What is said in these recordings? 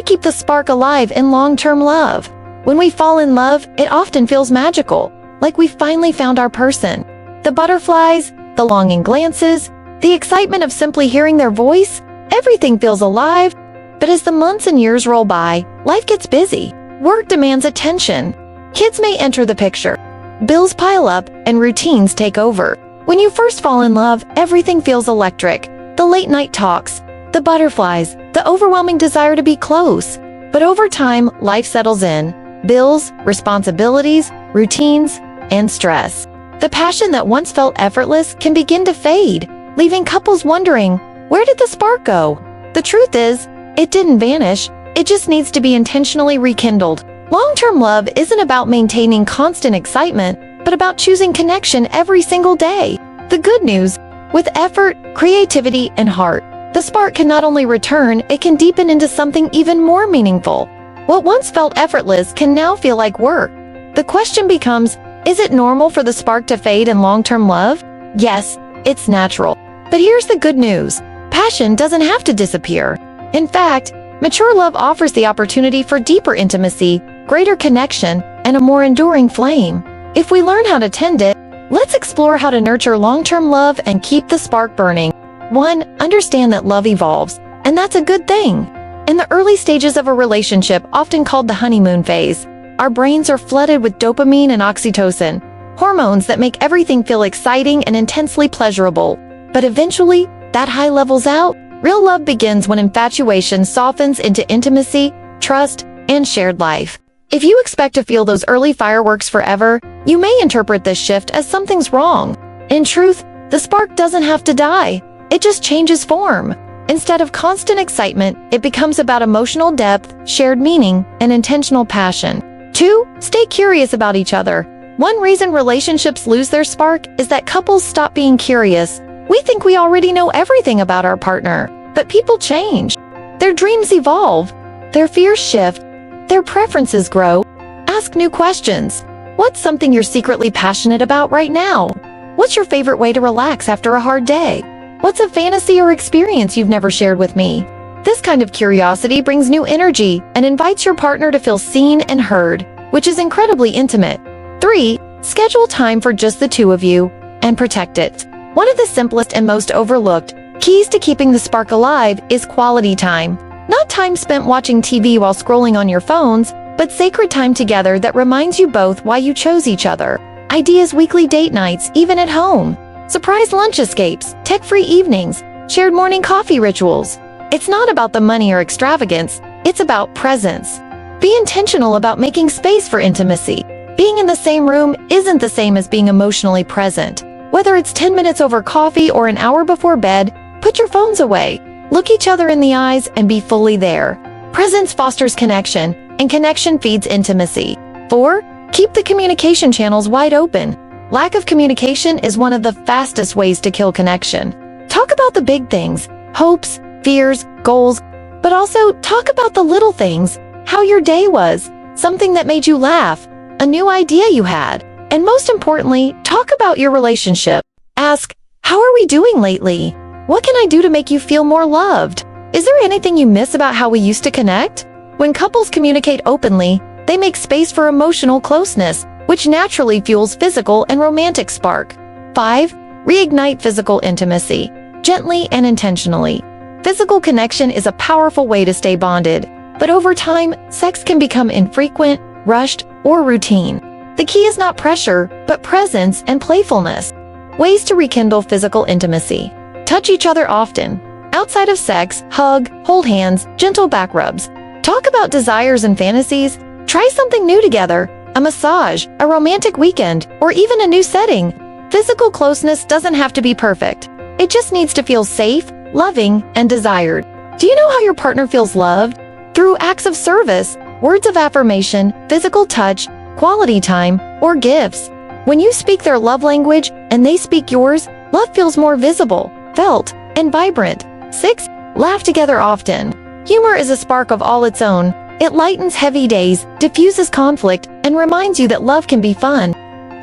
keep the spark alive in long-term love? When we fall in love, it often feels magical, like we finally found our person. The butterflies, the longing glances, the excitement of simply hearing their voice, everything feels alive. But as the months and years roll by, life gets busy. Work demands attention. Kids may enter the picture. Bills pile up and routines take over. When you first fall in love, everything feels electric. The late night talks, the butterflies, the overwhelming desire to be close. But over time, life settles in. Bills, responsibilities, routines, and stress. The passion that once felt effortless can begin to fade, leaving couples wondering, where did the spark go? The truth is, it didn't vanish. It just needs to be intentionally rekindled. Long-term love isn't about maintaining constant excitement, but about choosing connection every single day. The good news, with effort, creativity, and heart, the spark can not only return, it can deepen into something even more meaningful. What once felt effortless can now feel like work. The question becomes, is it normal for the spark to fade in long-term love? Yes, it's natural. But here's the good news. Passion doesn't have to disappear. In fact, mature love offers the opportunity for deeper intimacy, greater connection, and a more enduring flame. If we learn how to tend it, let's explore how to nurture long-term love and keep the spark burning. 1. Understand that love evolves, and that's a good thing. In the early stages of a relationship, often called the honeymoon phase, our brains are flooded with dopamine and oxytocin, hormones that make everything feel exciting and intensely pleasurable. But eventually, that high levels out. Real love begins when infatuation softens into intimacy, trust, and shared life. If you expect to feel those early fireworks forever, you may interpret this shift as something's wrong. In truth, the spark doesn't have to die. It just changes form. Instead of constant excitement, it becomes about emotional depth, shared meaning, and intentional passion. 2. Stay curious about each other. One reason relationships lose their spark is that couples stop being curious. We think we already know everything about our partner, but people change. Their dreams evolve. Their fears shift. Their preferences grow. Ask new questions. What's something you're secretly passionate about right now? What's your favorite way to relax after a hard day? What's a fantasy or experience you've never shared with me? This kind of curiosity brings new energy and invites your partner to feel seen and heard, which is incredibly intimate. 3. Schedule time for just the two of you and protect it. One of the simplest and most overlooked keys to keeping the spark alive is quality time. Not time spent watching TV while scrolling on your phones, but sacred time together that reminds you both why you chose each other. Ideas weekly date nights, even at home. Surprise lunch escapes, tech-free evenings, shared morning coffee rituals. It's not about the money or extravagance, it's about presence. Be intentional about making space for intimacy. Being in the same room isn't the same as being emotionally present. Whether it's 10 minutes over coffee or an hour before bed, put your phones away. Look each other in the eyes and be fully there. Presence fosters connection, and connection feeds intimacy. 4. Keep the communication channels wide open. Lack of communication is one of the fastest ways to kill connection. Talk about the big things, hopes, fears, goals, but also talk about the little things, how your day was, something that made you laugh, a new idea you had. And most importantly, talk about your relationship. Ask, how are we doing lately? What can I do to make you feel more loved? Is there anything you miss about how we used to connect? When couples communicate openly, they make space for emotional closeness, which naturally fuels physical and romantic spark. 5. Reignite physical intimacy, gently and intentionally. Physical connection is a powerful way to stay bonded, but over time, sex can become infrequent, rushed, or routine. The key is not pressure, but presence and playfulness. Ways to rekindle physical intimacy. Touch each other often. Outside of sex, hug, hold hands, gentle back rubs. Talk about desires and fantasies. Try something new together. A massage, a romantic weekend, or even a new setting. Physical closeness doesn't have to be perfect. It just needs to feel safe, loving, and desired. Do you know how your partner feels loved? Through acts of service, words of affirmation, physical touch, quality time, or gifts. When you speak their love language and they speak yours, love feels more visible, felt, and vibrant. 6. Laugh together often. Humor is a spark of all its own. It lightens heavy days, diffuses conflict, and reminds you that love can be fun.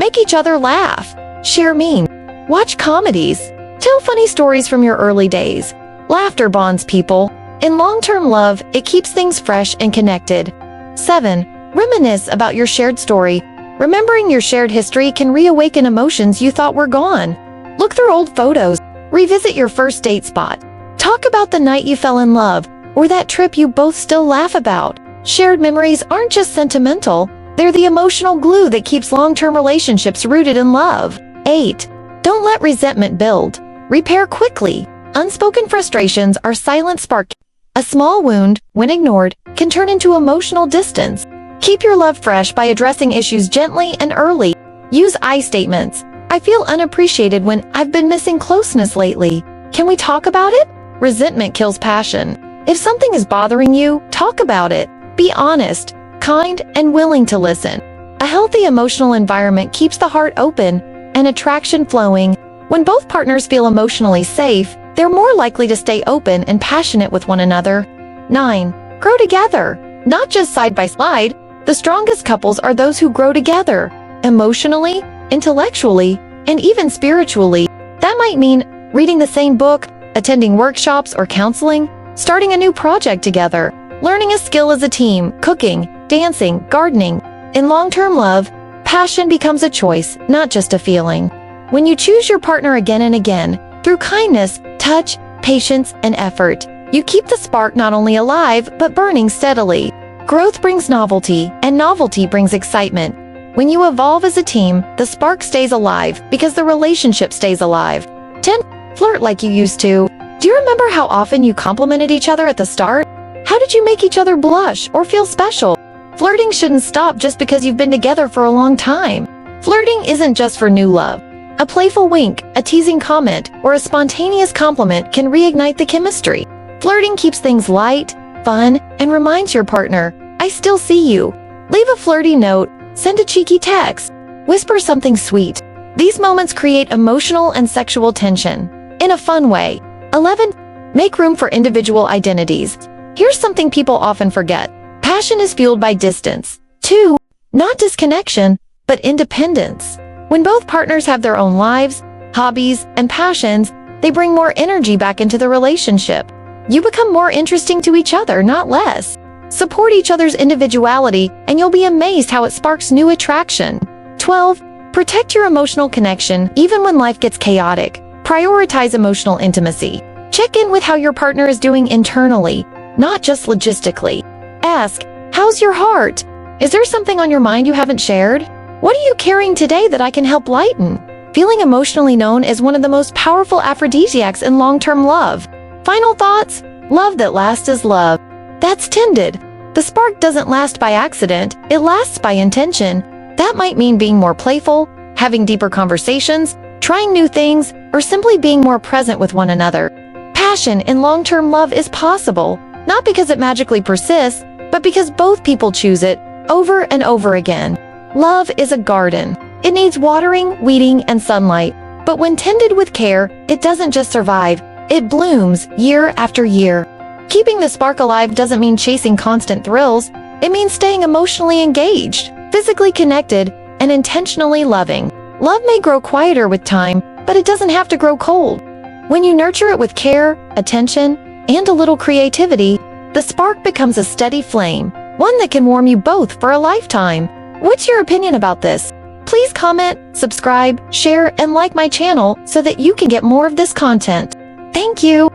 Make each other laugh. Share memes. Watch comedies. Tell funny stories from your early days. Laughter bonds people. In long-term love, it keeps things fresh and connected. 7. Reminisce about your shared story. Remembering your shared history can reawaken emotions you thought were gone. Look through old photos. Revisit your first date spot. Talk about the night you fell in love, or that trip you both still laugh about. Shared memories aren't just sentimental, they're the emotional glue that keeps long-term relationships rooted in love. 8. Don't let resentment build. Repair quickly. Unspoken frustrations are silent spark. A small wound, when ignored, can turn into emotional distance. Keep your love fresh by addressing issues gently and early. Use I statements. I feel unappreciated when I've been missing closeness lately. Can we talk about it? Resentment kills passion. If something is bothering you, talk about it. Be honest, kind, and willing to listen. A healthy emotional environment keeps the heart open and attraction flowing. When both partners feel emotionally safe, they're more likely to stay open and passionate with one another. 9. Grow together. Not just side by side, the strongest couples are those who grow together. Emotionally, intellectually, and even spiritually. That might mean reading the same book, attending workshops or counseling, starting a new project together, learning a skill as a team, cooking, dancing, gardening. In long-term love, passion becomes a choice, not just a feeling. When you choose your partner again and again, through kindness, touch, patience, and effort, you keep the spark not only alive, but burning steadily. Growth brings novelty, and novelty brings excitement. When you evolve as a team, the spark stays alive because the relationship stays alive. 10. Flirt like you used to. Do you remember how often you complimented each other at the start? How did you make each other blush or feel special? Flirting shouldn't stop just because you've been together for a long time. Flirting isn't just for new love. A playful wink, a teasing comment, or a spontaneous compliment can reignite the chemistry. Flirting keeps things light, fun, and reminds your partner, I still see you. Leave a flirty note, send a cheeky text, whisper something sweet. These moments create emotional and sexual tension in a fun way. 11. Make room for individual identities. Here's something people often forget. Passion is fueled by distance. 2. Not disconnection, but independence. When both partners have their own lives, hobbies, and passions, they bring more energy back into the relationship. You become more interesting to each other, not less. Support each other's individuality, and you'll be amazed how it sparks new attraction. 12. Protect your emotional connection even when life gets chaotic. Prioritize emotional intimacy. Check in with how your partner is doing internally, not just logistically. Ask, how's your heart? Is there something on your mind you haven't shared? What are you carrying today that I can help lighten? Feeling emotionally known is one of the most powerful aphrodisiacs in long-term love. Final thoughts? Love that lasts is love that's tended. The spark doesn't last by accident, it lasts by intention. That might mean being more playful, having deeper conversations, trying new things, or simply being more present with one another. Passion in long-term love is possible, not because it magically persists, but because both people choose it over and over again. Love is a garden. It needs watering, weeding, and sunlight. But when tended with care, it doesn't just survive, it blooms year after year. Keeping the spark alive doesn't mean chasing constant thrills. It means staying emotionally engaged, physically connected, and intentionally loving. Love may grow quieter with time, but it doesn't have to grow cold. When you nurture it with care, attention, and a little creativity, the spark becomes a steady flame, one that can warm you both for a lifetime. What's your opinion about this? Please comment, subscribe, share, and like my channel so that you can get more of this content. Thank you.